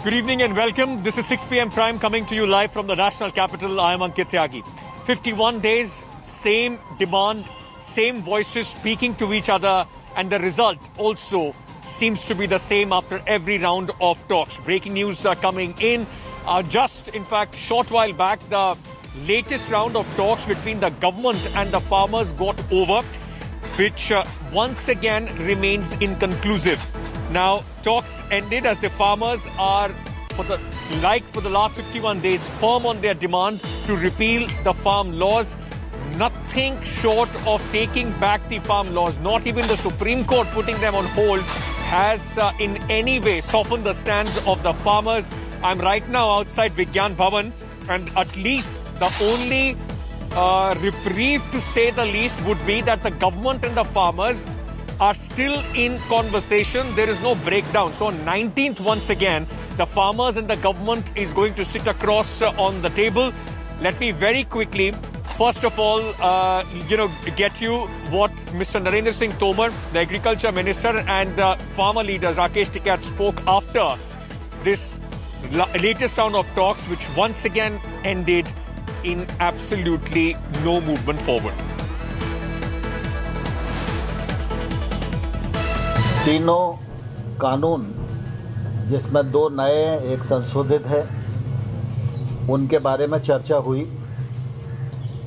Good evening and welcome. This is 6 p.m. Prime coming to you live from the national capital. I am Ankit Tyagi. 51 days, same demand, same voices speaking to each other, and the result also seems to be the same after every round of talks. Breaking news coming in. Just, in fact, short while back, the latest round of talks between the government and the farmers got over, which once again remains inconclusive. Now, talks ended as the farmers are, for the last 51 days, firm on their demand to repeal the farm laws. Nothing short of taking back the farm laws, not even the Supreme Court putting them on hold, has in any way softened the stands of the farmers. I'm right now outside Vigyan Bhavan, and at least the only reprieve, to say the least, would be that the government and the farmers are still in conversation. There is no breakdown. So on 19th, once again, the farmers and the government is going to sit across on the table. Let me very quickly, first of all, get you what Mr. Narendra Singh Tomar, the Agriculture Minister, and farmer leaders Rakesh Tikait spoke after this latest round of talks, which once again ended in absolutely no movement forward. तीनों कानून, जिसमें दो नए एक संशोधित है, उनके बारे में चर्चा हुई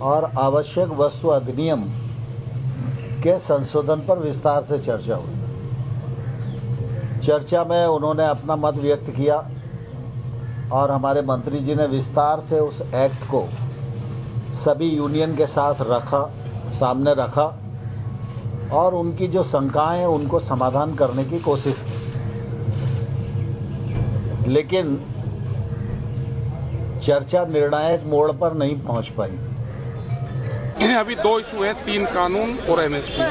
और आवश्यक वस्तु अधिनियम के संशोधन पर विस्तार से चर्चा हुई। चर्चा में उन्होंने अपना मत व्यक्त किया और हमारे मंत्री जी ने विस्तार से उस एक्ट को सभी यूनियन के साथ सामने रखा और उनकी जो शंकाएं हैं उनको समाधान करने की कोशिश की। लेकिन चर्चा निर्णायक मोड़ पर नहीं पहुंच पाई। अभी दो इशू हैं, 3 कानून और एमएसपी।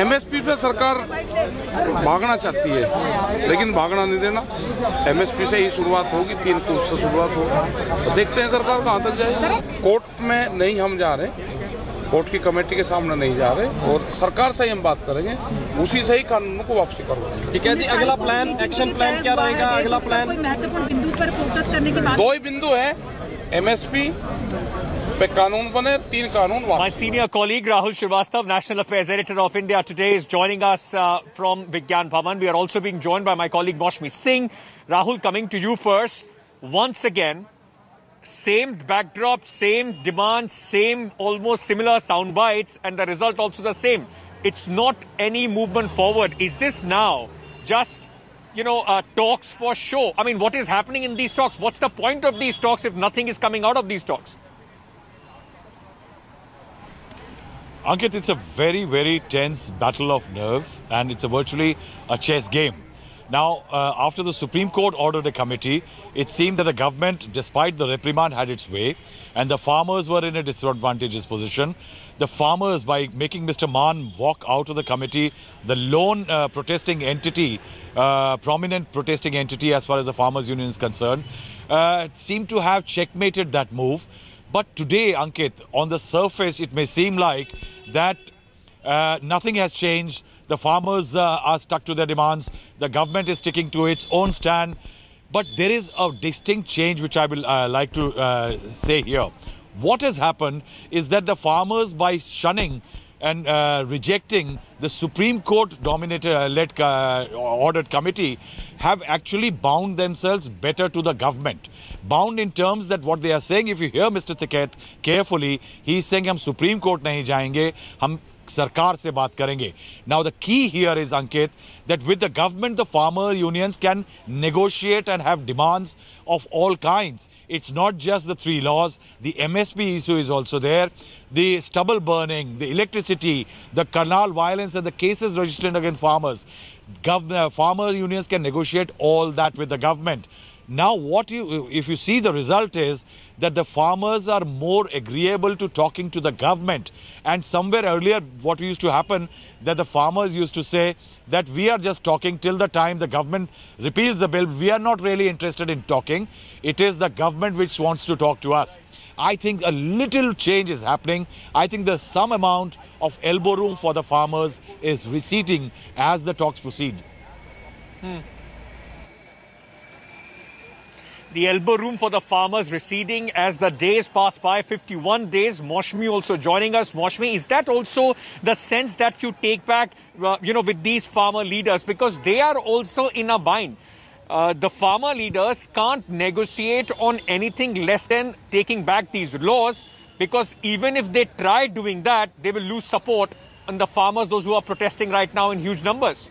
एमएसपी पे सरकार भागना चाहती है, लेकिन भागना नहीं देना। एमएसपी से ही शुरुआत होगी, 3 कोर्स से शुरुआत होगी। तो देखते हैं सरकार कहाँ तक जाएगी। कोर्ट में नहीं हम जा रहे, कोर्ट की कमेटी के सामने नहीं जा रहे, और सरकार से ही हम बात करेंगे, उसी से ही कानूनों को वापसी करवाएंगे। ठीक है जी, अगला प्लान, एक्शन प्लान क्या रहेगा? अगला प्लान कोई महत्वपूर्ण बिंदु पर फोकस करने की बात। 2 ही बिंदु है, एमएसपी पे कानून बने, 3 कानून। My senior colleague Rahul Srivastava, National Affairs Editor of India Today, is joining us from Vigyan Bhavan. We are also being joined by my colleague Maushmi Singh. Rahul, coming to you first. Once again, same backdrop, same demands, same almost similar sound bites, and the result also the same. It's not any movement forward. Is this now just, talks for show? I mean, what is happening in these talks? What's the point of these talks if nothing is coming out of these talks? Ankit, it's a very, very tense battle of nerves, and it's virtually a chess game. Now, after the Supreme Court ordered a committee, it seemed that the government, despite the reprimand, had its way, and the farmers were in a disadvantageous position. The farmers, by making Mr. Maan walk out of the committee, the lone protesting entity, prominent protesting entity as far as the farmers' union is concerned, seemed to have checkmated that move. But today, Ankit, on the surface, it may seem like that nothing has changed. The farmers are stuck to their demands. The government is sticking to its own stand. But there is a distinct change which I will like to say here. What has happened is that the farmers, by shunning and rejecting the Supreme Court led ordered committee, have actually bound themselves better to the government. Bound in terms that what they are saying, if you hear Mr. Tikait carefully, he is saying, हम Supreme Court नहीं जाएंगे, हम सरकार से बात करेंगे. Now the key here is, Ankit, that with the government, the farmer unions can negotiate and have demands of all kinds. It's not just the 3 laws. The MSP issue is also there. The stubble burning, the electricity, the canal violence, and the cases registered against farmers. Farmer unions can negotiate all that with the government. Now, if you see, the result is that the farmers are more agreeable to talking to the government. And somewhere earlier, what used to happen, that the farmers used to say that we are just talking till the time the government repeals the bill. We are not really interested in talking. It is the government which wants to talk to us. I think a little change is happening. I think there's some amount of elbow room for the farmers is receding as the talks proceed. The elbow room for the farmers receding as the days pass by. 51 days. Maushmi also joining us. Maushmi, is that also the sense that you take back, with these farmer leaders? Because they are also in a bind. The farmer leaders can't negotiate on anything less than taking back these laws, because even if they try doing that, they will lose support on the farmers, those who are protesting right now in huge numbers.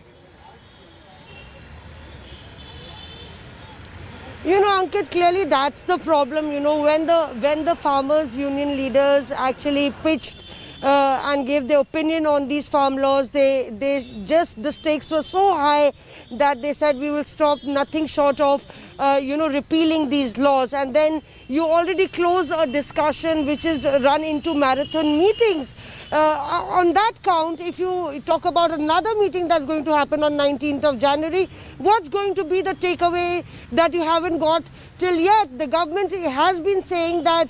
Ankit, clearly that's the problem. When the farmers' union leaders actually pitched and gave their opinion on these farm laws, the stakes were so high that they said we will stop nothing short of repealing these laws. And then you already close a discussion which is run into marathon meetings. On that count, if you talk about another meeting that's going to happen on 19th of January, what's going to be the takeaway that you haven't got till yet? The government has been saying that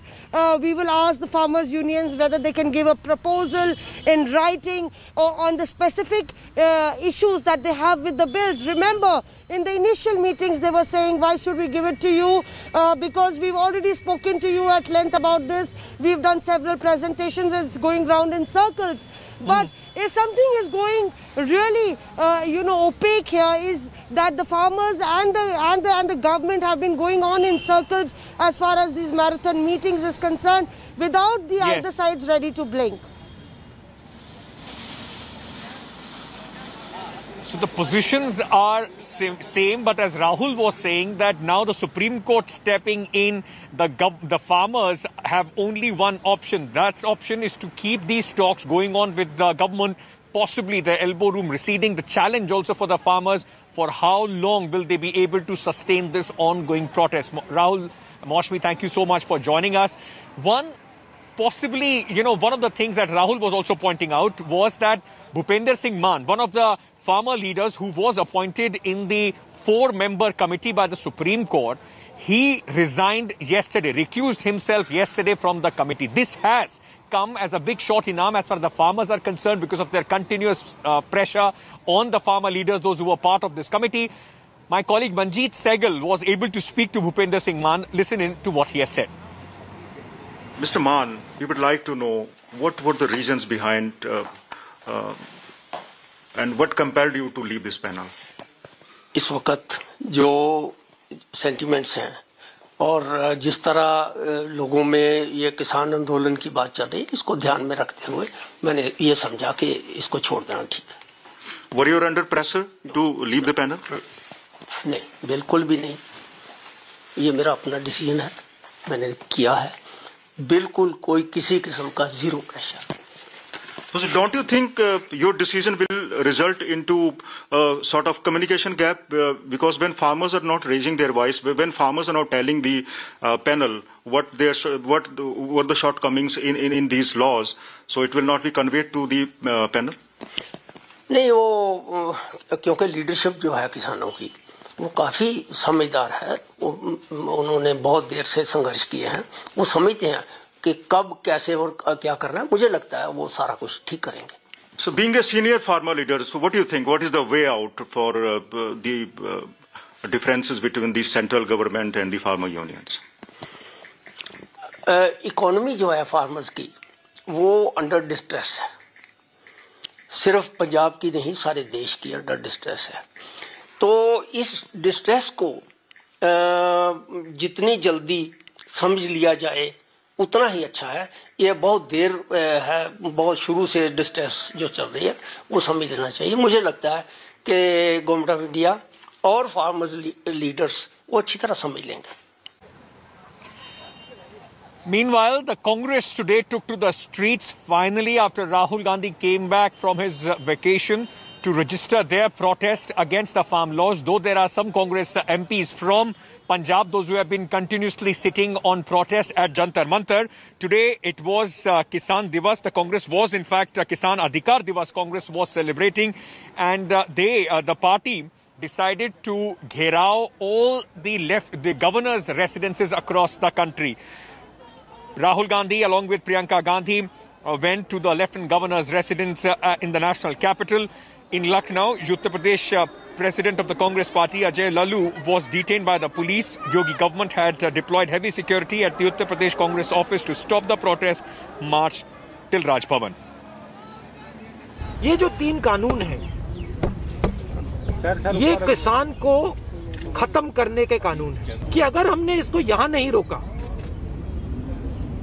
we will ask the farmers' unions whether they can give a proposal in writing or on the specific issues that they have with the bills. Remember, in the initial meetings, they were saying, why should we give it to you? Because we've already spoken to you at length about this. We've done several presentations. It's going round in circles. But if something is going really, opaque here, is that the farmers and the government have been going on in circles as far as these marathon meetings is concerned, without the either sides ready to blink. So the positions are same, but as Rahul was saying, that now the Supreme Court stepping in, the farmers have only one option. That option is to keep these talks going on with the government, possibly the elbow room receding. The challenge also for the farmers, for how long will they be able to sustain this ongoing protest? Rahul, Maushmi, thank you so much for joining us. Possibly, one of the things that Rahul was also pointing out was that Bhupender Singh Mann, one of the farmer leaders who was appointed in the 4-member committee by the Supreme Court, he resigned yesterday, recused himself yesterday from the committee. This has come as a big shot in arm as far as the farmers are concerned, because of their continuous pressure on the farmer leaders, those who were part of this committee. My colleague Manjeet Sehgal was able to speak to Bhupender Singh Mann. Listen in to what he has said. Mr. Mann, we would like to know what were the reasons behind and what compelled you to leave this panel? इस वक्त जो sentiments हैं और जिस तरह लोगों में ये किसान आंदोलन की बात चल रही है, इसको ध्यान में रखते हुए मैंने ये समझा कि इसको छोड़ देना ठीक है। Were you under pressure to leave the panel? नहीं, बिल्कुल भी नहीं। ये मेरा अपना डिसीजन है, मैंने किया है। बिल्कुल कोई किसी किस्म का zero pressure. So don't you think your decision will result into a sort of communication gap? Because when farmers are not raising their voice, when farmers are not telling the panel what were the shortcomings in these laws, so it will not be conveyed to the panel? नहीं, वो क्योंकि leadership जो है किसानों की वो काफी समझदार है, उन्होंने बहुत देर से संघर्ष किए हैं, वो समझते हैं कि कब कैसे और क्या करना है। मुझे लगता है वो सारा कुछ ठीक करेंगे। So being a senior farmer leader, so what do you think? What is the way out for the differences between the central government and the farmer unions? Economy जो है फार्मर्स की वो अंडर डिस्ट्रेस है, सिर्फ पंजाब की नहीं सारे देश की अंडर डिस्ट्रेस है। तो इस डिस्ट्रेस को जितनी जल्दी समझ लिया जाए उतना ही अच्छा है। ये बहुत देर है, बहुत शुरू से डिस्ट्रेस जो चल रही है वो समझ लेना चाहिए। मुझे लगता है कि गवर्नमेंट ऑफ इंडिया और फार्मर्स लीडर्स वो अच्छी तरह समझ लेंगे। Meanwhile, the Congress today took to the streets finally after Rahul Gandhi came back from his vacation to register their protest against the farm laws. Though there are some Congress MPs from Punjab, those who have been continuously sitting on protest at Jantar Mantar. Today it was Kisan Divas. The Congress was in fact Kisan Adhikar Divas. Congress was celebrating, and the party decided to gherao all the governor's residences across the country. Rahul Gandhi along with Priyanka Gandhi went to the Lieutenant Governor's residence in the national capital. In Lucknow, Uttar Pradesh president of the Congress party, Ajay Lalu, was detained by the police. Yogi government had deployed heavy security at the Uttar Pradesh Congress office to stop the protest march till Raj Bhavan. ये जो 3 कानून हैं, ये किसान को खत्म करने के कानून हैं कि अगर हमने इसको यहाँ नहीं रोका